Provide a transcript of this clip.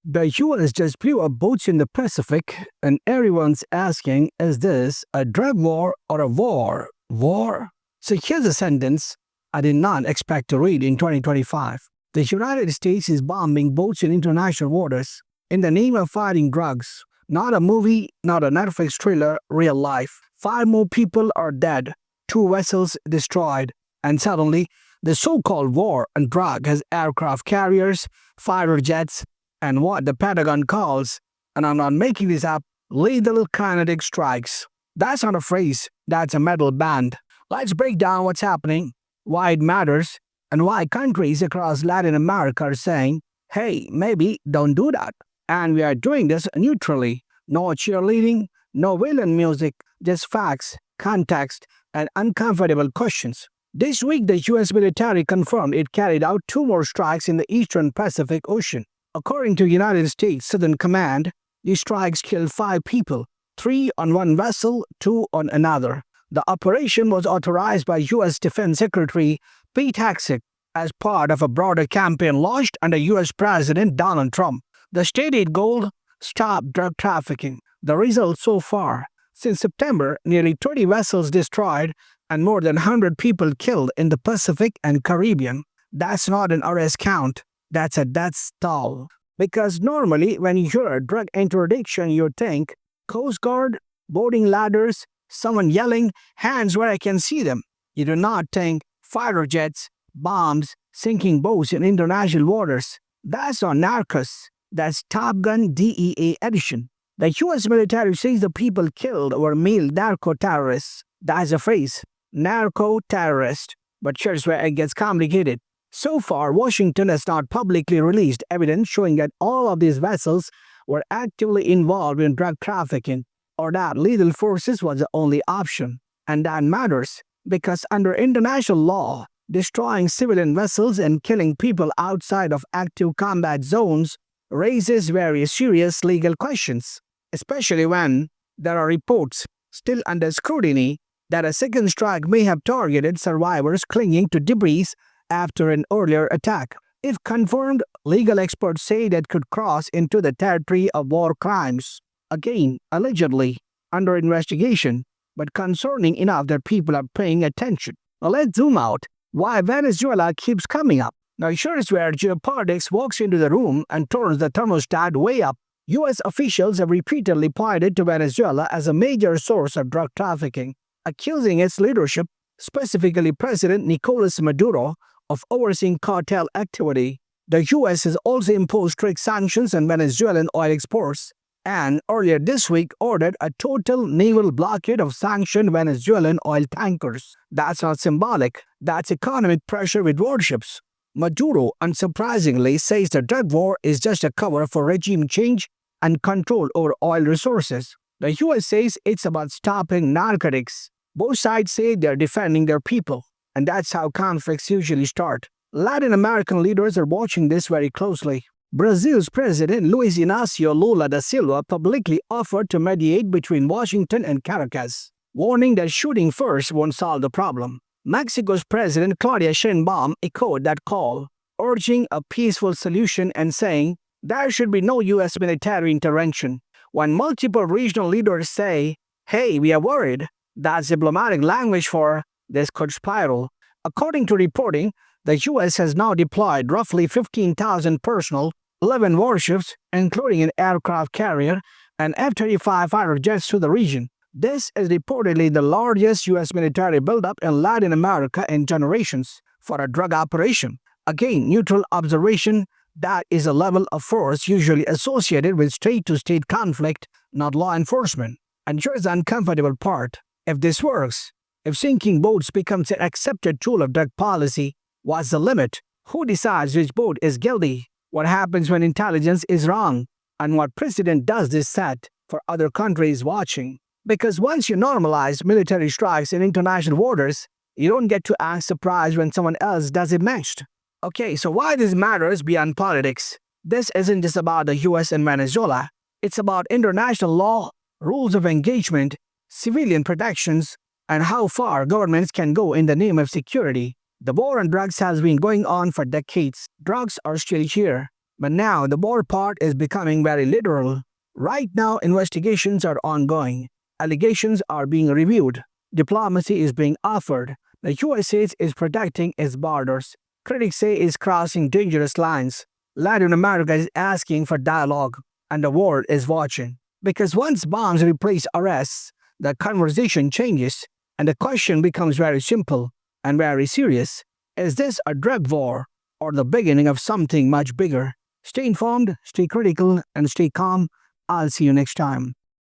The US just blew up boats in the Pacific, and everyone's asking, is this a drug war or a war? War? So here's a sentence I did not expect to read in 2025. The United States is bombing boats in international waters in the name of fighting drugs. Not a movie, not a Netflix thriller, real life. 5 more people are dead, 2 vessels destroyed, and suddenly the so-called war on drug has aircraft carriers, fighter jets, and what the Pentagon calls, and I'm not making this up, lethal kinetic strikes. That's not a phrase, that's a metal band. Let's break down what's happening, why it matters, and why countries across Latin America are saying, hey, maybe don't do that. And we are doing this neutrally. No cheerleading, no villain music, just facts, context, and uncomfortable questions. This week, the US military confirmed it carried out 2 more strikes in the eastern Pacific Ocean. According to United States Southern Command, these strikes killed 5 people, 3 on one vessel, 2 on another. The operation was authorized by U.S. Defense Secretary Pete Hegseth as part of a broader campaign launched under U.S. President Donald Trump. The stated goal: stop drug trafficking. The results so far: since September, nearly 30 vessels destroyed and more than 100 people killed in the Pacific and Caribbean. That's not an arrest count. That's a death toll. Because normally, when you hear drug interdiction, you think Coast Guard, boarding ladders, someone yelling, hands where I can see them. You do not think fighter jets, bombs, sinking boats in international waters. That's on Narcos. That's Top Gun DEA edition. The U.S. military says the people killed were male narco-terrorists. That's a phrase, narco-terrorist. But here's where it gets complicated. So far, Washington has not publicly released evidence showing that all of these vessels were actively involved in drug trafficking, or that lethal forces was the only option. And that matters, because under international law, destroying civilian vessels and killing people outside of active combat zones raises very serious legal questions, especially when there are reports, still under scrutiny, that a second strike may have targeted survivors clinging to debris after an earlier attack. If confirmed, legal experts say that could cross into the territory of war crimes. Again, allegedly, under investigation, but concerning enough that people are paying attention. Now let's zoom out. Why Venezuela keeps coming up. Now here is where geopolitics walks into the room and turns the thermostat way up. U.S. officials have repeatedly pointed to Venezuela as a major source of drug trafficking, accusing its leadership, specifically President Nicolas Maduro, of overseeing cartel activity. The U.S. has also imposed strict sanctions on Venezuelan oil exports, and earlier this week ordered a total naval blockade of sanctioned Venezuelan oil tankers. That's not symbolic, that's economic pressure with warships. Maduro, unsurprisingly, says the drug war is just a cover for regime change and control over oil resources. The U.S. says it's about stopping narcotics. Both sides say they're defending their people, and that's how conflicts usually start. Latin American leaders are watching this very closely. Brazil's President Luiz Inácio Lula da Silva publicly offered to mediate between Washington and Caracas, warning that shooting first won't solve the problem. Mexico's President Claudia Sheinbaum echoed that call, urging a peaceful solution and saying there should be no U.S. military intervention. When multiple regional leaders say, hey, we are worried, that's diplomatic language for this could spiral. According to reporting, the U.S. has now deployed roughly 15,000 personnel, 11 warships, including an aircraft carrier, and F-35 fighter jets to the region. This is reportedly the largest U.S. military buildup in Latin America in generations for a drug operation. Again, neutral observation, that is a level of force usually associated with state-to-state conflict, not law enforcement. And here's the uncomfortable part. If this works, if sinking boats becomes an accepted tool of drug policy, what's the limit? Who decides which boat is guilty? What happens when intelligence is wrong? And what precedent does this set for other countries watching? Because once you normalize military strikes in international waters, you don't get to act surprised when someone else does it next. Okay, so why this matters beyond politics? This isn't just about the US and Venezuela. It's about international law, rules of engagement, civilian protections, and how far governments can go in the name of security. The war on drugs has been going on for decades. Drugs are still here. But now the war part is becoming very literal. Right now, investigations are ongoing. Allegations are being reviewed. Diplomacy is being offered. The USA is protecting its borders. Critics say it's crossing dangerous lines. Latin America is asking for dialogue, and the world is watching. Because once bombs replace arrests, the conversation changes, and the question becomes very simple and very serious. Is this a drug war or the beginning of something much bigger? Stay informed, stay critical, and stay calm. I'll see you next time.